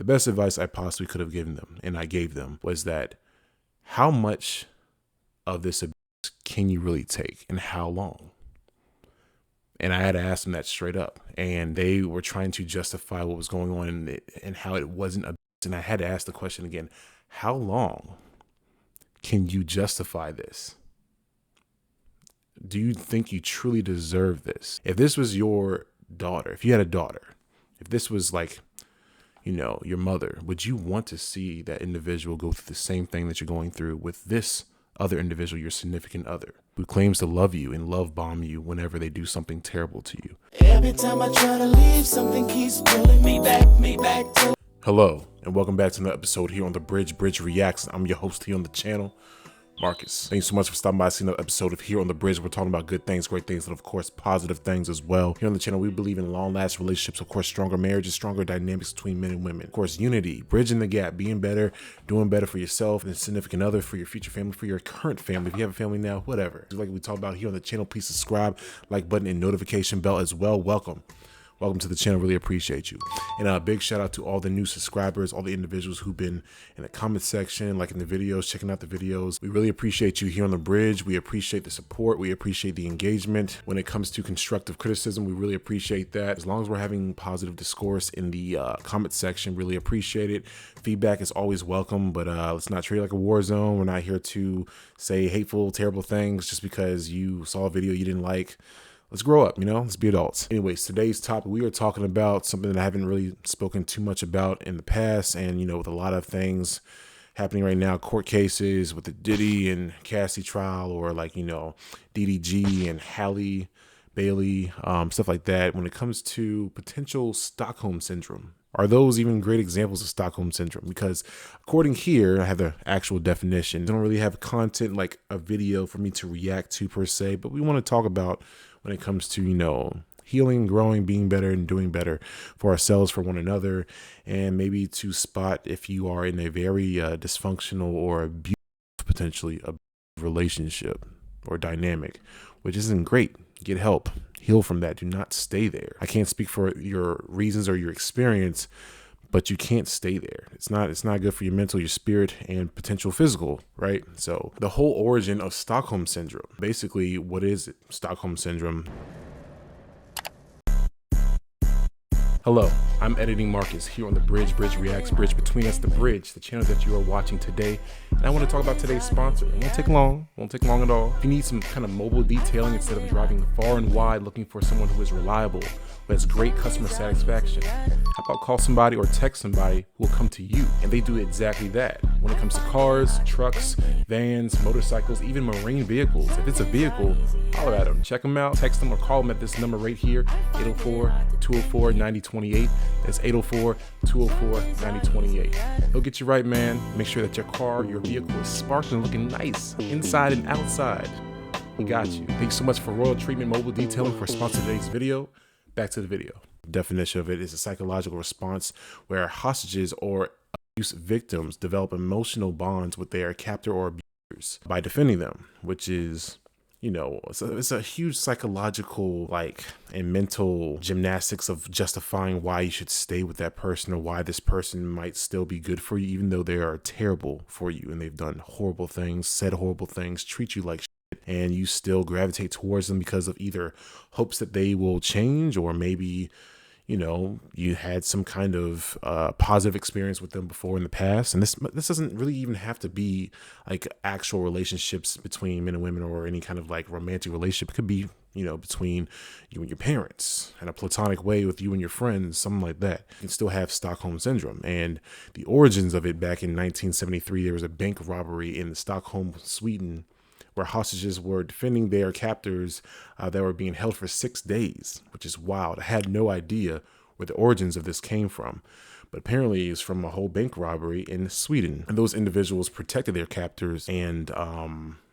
The best advice I possibly could have given them, and I gave them, was that how much of this abuse can you really take and how long? And I had to ask them that straight up. And they were trying to justify what was going on and how it wasn't abuse. And I had to ask the question again, how long can you justify this? Do you think you truly deserve this? If this was your daughter, if you had a daughter, if this was like, your mother, would you want to see that individual go through the same thing that you're going through with this other individual, your significant other, who claims to love you and love bomb you whenever they do something terrible to you? Every time I try to leave, something keeps pulling me back to. Hello, and welcome back to another episode here on the Bridge Reacts. I'm your host here on the channel, Marcus. Thanks so much for stopping by to see another episode of Here on the Bridge. We're talking about good things, great things, and of course, positive things as well. Here on the channel, we believe in long-lasting relationships, of course, stronger marriages, stronger dynamics between men and women. Of course, unity, bridging the gap, being better, doing better for yourself and a significant other, for your future family, for your current family. If you have a family now, whatever. Just like we talk about here on the channel, please subscribe, like button, and notification bell as well. Welcome to the channel. Really appreciate you. And a big shout out to all the new subscribers, all the individuals who've been in the comment section, liking the videos, checking out the videos. We really appreciate you here on the bridge. We appreciate the support. We appreciate the engagement. When it comes to constructive criticism, we really appreciate that. As long as we're having positive discourse in the comment section, really appreciate it. Feedback is always welcome, but let's not treat it like a war zone. We're not here to say hateful, terrible things just because you saw a video you didn't like. Let's grow up, let's be adults. Anyways, today's topic, we are talking about something that I haven't really spoken too much about in the past. And, with a lot of things happening right now, court cases with the Diddy and Cassie trial, or like, DDG and Halle Bailey, stuff like that. When it comes to potential Stockholm syndrome, are those even great examples of Stockholm syndrome? Because according here, I have the actual definition. I don't really have content like a video for me to react to per se, but we want to talk about when it comes to, healing, growing, being better, and doing better for ourselves, for one another, and maybe to spot if you are in a very dysfunctional or abusive, potentially abusive relationship or dynamic, which isn't great. Get help. Heal from that. Do not stay there. I can't speak for your reasons or your experience, but you can't stay there. It's not good for your mental, your spirit, and potential physical, right? So the whole origin of Stockholm syndrome, basically, what is it? Stockholm syndrome. Hello, I'm Editing Marcus here on the Bridge Reacts, Bridge Between Us, the Bridge, the channel that you are watching today. And I want to talk about today's sponsor. It won't take long at all. If you need some kind of mobile detailing instead of driving far and wide looking for someone who is reliable, who has great customer satisfaction, how about call somebody or text somebody who will come to you? And they do exactly that. When it comes to cars, trucks, vans, motorcycles, even marine vehicles, if it's a vehicle, holler at them. Check them out, text them, or call them at this number right here, 804-204-9028. That's 804-204-9028. They'll get you right, man. Make sure that your car, your vehicle is sparkling, looking nice, inside and outside. We got you. Thanks so much for Royal Treatment Mobile Detailing for sponsoring today's video. Back to the video. The definition of it is a psychological response where hostages or abuse victims develop emotional bonds with their captor or abusers by defending them, which is, it's a huge psychological and mental gymnastics of justifying why you should stay with that person or why this person might still be good for you, even though they are terrible for you and they've done horrible things, said horrible things, treat you like shit, and you still gravitate towards them because of either hopes that they will change, or maybe you had some kind of positive experience with them before in the past. And this doesn't really even have to be like actual relationships between men and women or any kind of like romantic relationship. It could be, between you and your parents, in a platonic way with you and your friends, something like that. You can still have Stockholm syndrome. And the origins of it, back in 1973, there was a bank robbery in Stockholm, Sweden, where hostages were defending their captors that were being held for 6 days, which is wild. I had no idea where the origins of this came from, but apparently it's from a whole bank robbery in Sweden. And those individuals protected their captors, and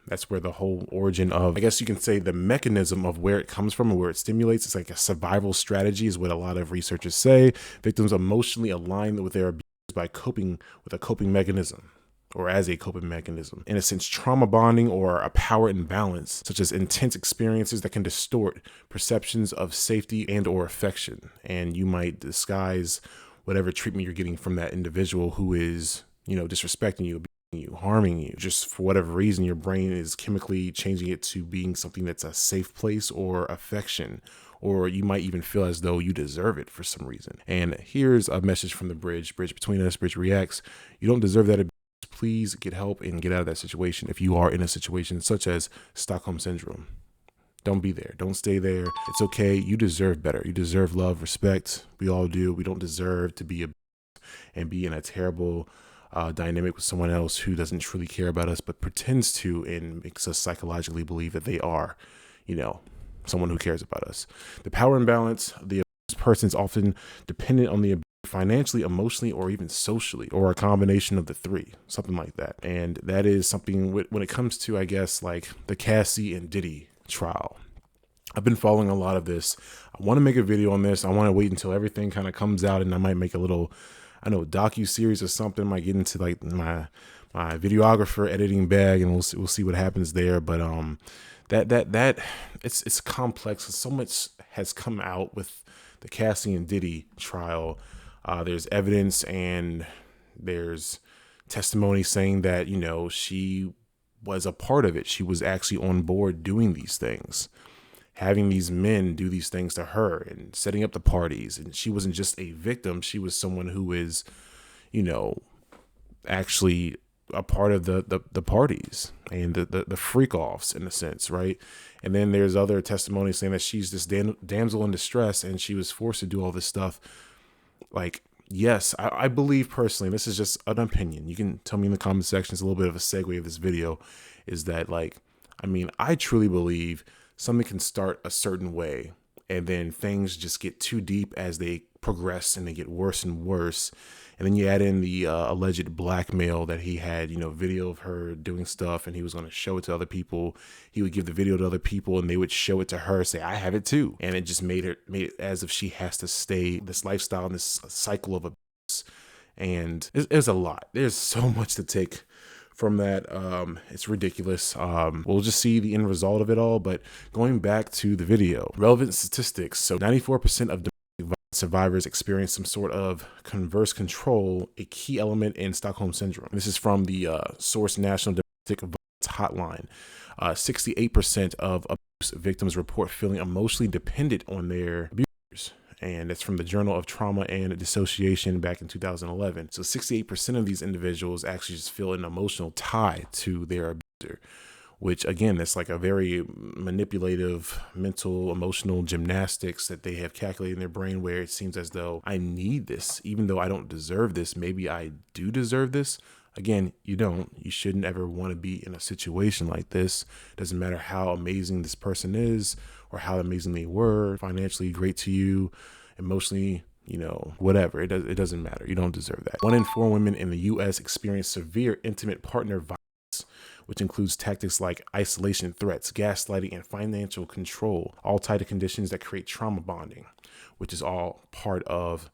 that's where the whole origin of, I guess you can say, the mechanism of where it comes from and where it stimulates. It's like a survival strategy is what a lot of researchers say. Victims emotionally align with their abusers by coping with a coping mechanism, or as a coping mechanism. In a sense, trauma bonding or a power imbalance, such as intense experiences that can distort perceptions of safety and or affection. And you might disguise whatever treatment you're getting from that individual who is, disrespecting you, abusing you, harming you. Just for whatever reason, your brain is chemically changing it to being something that's a safe place or affection, or you might even feel as though you deserve it for some reason. And here's a message from the Bridge Between Us, Bridge Reacts. You don't deserve that abuse. Please get help and get out of that situation if you are in a situation such as Stockholm Syndrome. Don't be there. Don't stay there. It's okay. You deserve better. You deserve love, respect. We all do. We don't deserve to be and be in a terrible dynamic with someone else who doesn't truly care about us, but pretends to and makes us psychologically believe that they are, someone who cares about us. The power imbalance, the abused person is often dependent on the abused financially, emotionally, or even socially, or a combination of the three, something like that. And that is something when it comes to, I guess, like the Cassie and Diddy trial. I've been following a lot of this. I want to make a video on this. I want to wait until everything kind of comes out, and I might make a little, docu-series or something. I might get into like my videographer editing bag, and we'll see what happens there. But that it's complex. So much has come out with the Cassie and Diddy trial. There's evidence and there's testimony saying that, she was a part of it. She was actually on board doing these things, having these men do these things to her and setting up the parties. And she wasn't just a victim. She was someone who is, actually a part of the parties and the freak offs in a sense, right? And then there's other testimony saying that she's this damsel in distress and she was forced to do all this stuff. Like, yes, I believe personally, this is just an opinion. You can tell me in the comment section. It's a little bit of a segue of this video, is that I truly believe something can start a certain way and then things just get too deep as they progress and they get worse and worse. And then you add in the alleged blackmail that he had, video of her doing stuff and he was going to show it to other people. He would give the video to other people and they would show it to her, say, I have it too. And it just made it as if she has to stay this lifestyle and this cycle of abuse. And it's a lot. There's so much to take from that. It's ridiculous. We'll just see the end result of it all. But going back to the video, relevant statistics. So 94% of survivors experience some sort of converse control, a key element in Stockholm Syndrome. This is from the Source National Domestic Violence Hotline. 68% of abuse victims report feeling emotionally dependent on their abusers. And that's from the Journal of Trauma and Dissociation back in 2011. So 68% of these individuals actually just feel an emotional tie to their abuser, which again, it's like a very manipulative, mental, emotional gymnastics that they have calculated in their brain, where it seems as though I need this, even though I don't deserve this. Maybe I do deserve this. Again, you don't. You shouldn't ever want to be in a situation like this. Doesn't matter how amazing this person is or how amazing they were, financially great to you, emotionally, whatever. It doesn't matter. You don't deserve that. 1 in 4 women in the U.S. experience severe intimate partner violence, which includes tactics like isolation threats, gaslighting, and financial control, all tied to conditions that create trauma bonding, which is all part of,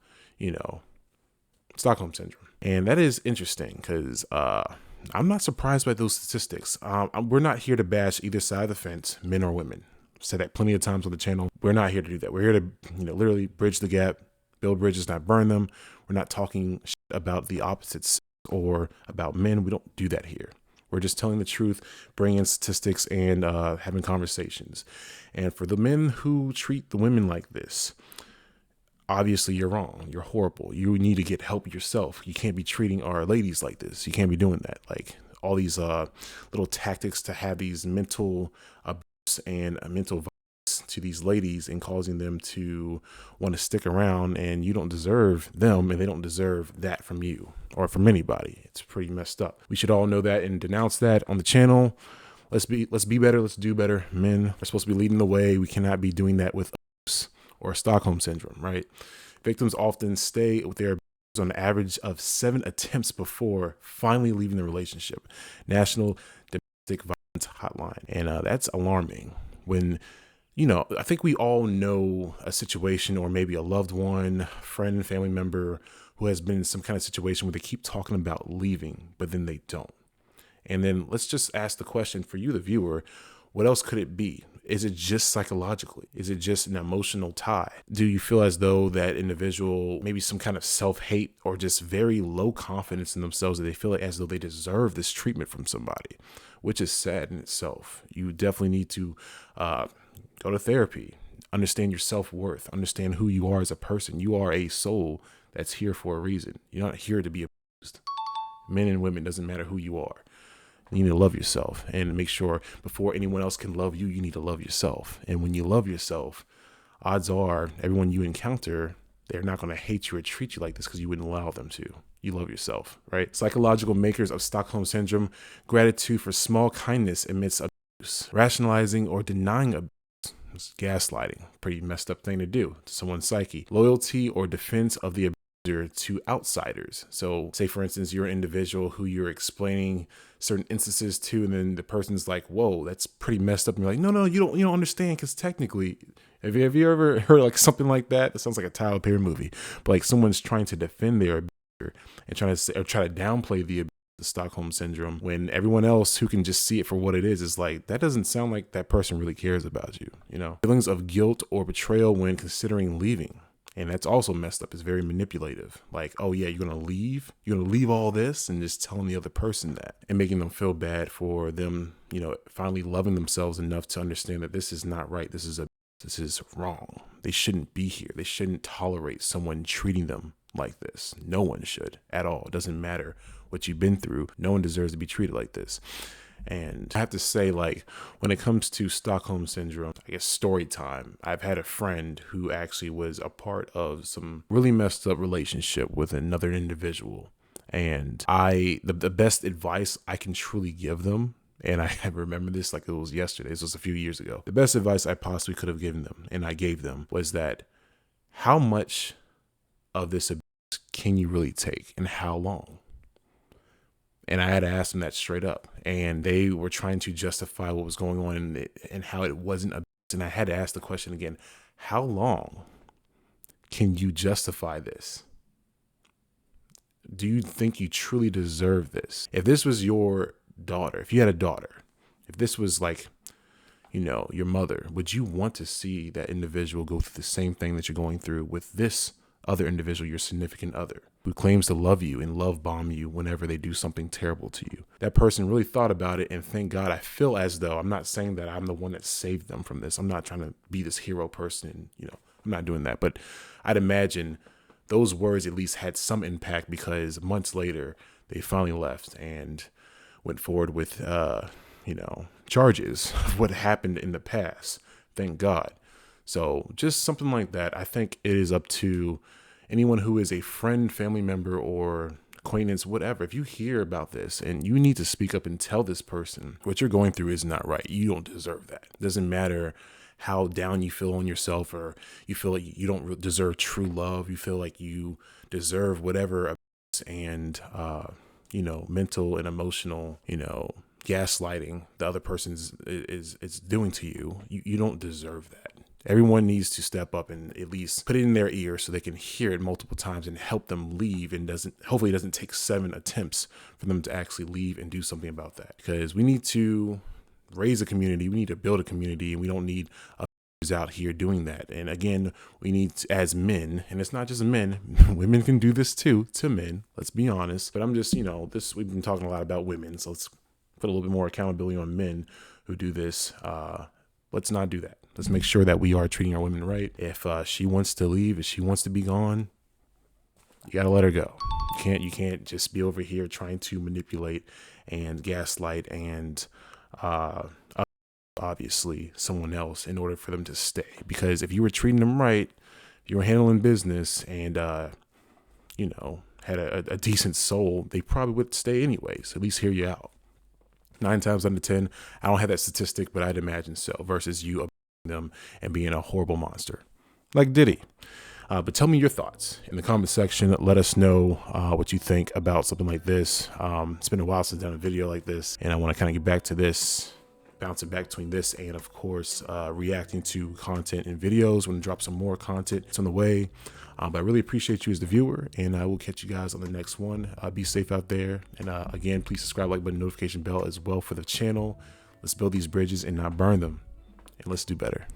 Stockholm Syndrome. And that is interesting because I'm not surprised by those statistics. We're not here to bash either side of the fence, men or women. I've said that plenty of times on the channel. We're not here to do that. We're here to, literally bridge the gap, build bridges, not burn them. We're not talking shit about the opposites or about men. We don't do that here. We're just telling the truth, bringing statistics, and having conversations. And for the men who treat the women like this, obviously you're wrong. You're horrible. You need to get help yourself. You can't be treating our ladies like this. You can't be doing that. Like all these little tactics to have these mental abuse and mental violence to these ladies and causing them to want to stick around, and you don't deserve them and they don't deserve that from you or from anybody. It's pretty messed up. We should all know that and denounce that on the channel. Let's be better. Let's do better. Men are supposed to be leading the way. We cannot be doing that with abuse or Stockholm Syndrome, right? Victims often stay with their abusers on an average of 7 attempts before finally leaving the relationship. National Domestic Violence Hotline. And that's alarming when, I think we all know a situation or maybe a loved one, friend, family member who has been in some kind of situation where they keep talking about leaving, but then they don't. And then let's just ask the question for you, the viewer, what else could it be? Is it just psychologically? Is it just an emotional tie? Do you feel as though that individual, maybe some kind of self-hate or just very low confidence in themselves, that they feel like as though they deserve this treatment from somebody, which is sad in itself. You definitely need to go to therapy, understand your self-worth, understand who you are as a person. You are a soul that's here for a reason. You're not here to be abused. Men and women, doesn't matter who you are. You need to love yourself and make sure before anyone else can love you, you need to love yourself. And when you love yourself, odds are everyone you encounter, they're not going to hate you or treat you like this because you wouldn't allow them to. You love yourself, right? Psychological makers of Stockholm Syndrome: gratitude for small kindness amidst abuse, rationalizing or denying abuse. It's gaslighting, pretty messed up thing to do to someone's psyche. Loyalty or defense of the abuser to outsiders. So say, for instance, you're an individual who you're explaining certain instances to, and then the person's like, whoa, that's pretty messed up. And you're like, no, you don't understand, because technically, have you ever heard like something like that? That sounds like a Tyler Perry movie, but like someone's trying to defend their abuser and try to downplay the Stockholm Syndrome, when everyone else who can just see it for what it is like, that doesn't sound like that person really cares about you, you know? Feelings of guilt or betrayal when considering leaving. And that's also messed up. It's very manipulative. Like, oh yeah, you're going to leave? You're going to leave all this? And just telling the other person that and making them feel bad for them, you know, finally loving themselves enough to understand that this is not right. This is wrong. They shouldn't be here. They shouldn't tolerate someone treating them like this. No one should at all. It doesn't matter what you've been through. No one deserves to be treated like this. And I have to say, like, when it comes to Stockholm Syndrome, I guess story time, I've had a friend who actually was a part of some really messed up relationship with another individual. And the best advice I can truly give them, and I remember this like it was yesterday, this was a few years ago, the best advice I possibly could have given them, and I gave them, was that how much of this abuse can you really take, and how long? And I had to ask them that straight up. And they were trying to justify what was going on and how it wasn't abuse. And I had to ask the question again, how long can you justify this? Do you think you truly deserve this? If this was your daughter, if you had a daughter, if this was like, you know, your mother, would you want to see that individual go through the same thing that you're going through with this other individual, your significant other, who claims to love you and love bomb you whenever they do something terrible to you? That person really thought about it, and thank God. I feel as though, I'm not saying that I'm the one that saved them from this. I'm not trying to be this hero person, and, you know, I'm not doing that. But I'd imagine those words at least had some impact, because months later they finally left and went forward with, you know, charges of what happened in the past. Thank God. So just something like that. I think it is up to anyone who is a friend, family member, or acquaintance, whatever. If you hear about this, and you need to speak up and tell this person what you're going through is not right. You don't deserve that. It doesn't matter how down you feel on yourself, or you feel like you don't deserve true love. You feel like you deserve whatever abuse and, you know, mental and emotional, you know, gaslighting the other person is doing to you. You don't deserve that. Everyone needs to step up and at least put it in their ear so they can hear it multiple times and help them leave, and hopefully it doesn't take 7 attempts for them to actually leave and do something about that. Because we need to raise a community, we need to build a community, and we don't need out here doing that. And again, we need to, as men, and it's not just men, women can do this too, to men, let's be honest. But I'm just, you know, we've been talking a lot about women, so let's put a little bit more accountability on men who do this. Let's not do that. Let's make sure that we are treating our women right. If she wants to leave, if she wants to be gone, you gotta let her go. You can't just be over here trying to manipulate and gaslight and obviously someone else in order for them to stay. Because if you were treating them right, if you were handling business, and you know, had a decent soul, they probably would stay anyways. At least hear you out. 9 times out of 10, I don't have that statistic, but I'd imagine so, versus you them and being a horrible monster like Diddy. But tell me your thoughts in the comment section. Let us know what you think about something like this. It's been a while since I've done a video like this, and I want to kind of get back to this, bouncing back between this and, of course, reacting to content and videos. When I drop some more content, it's on the way. But I really appreciate you as the viewer, and I will catch you guys on the next one. Be safe out there. And again, please subscribe, like button, notification bell as well for the channel. Let's build these bridges and not burn them. and let's do better.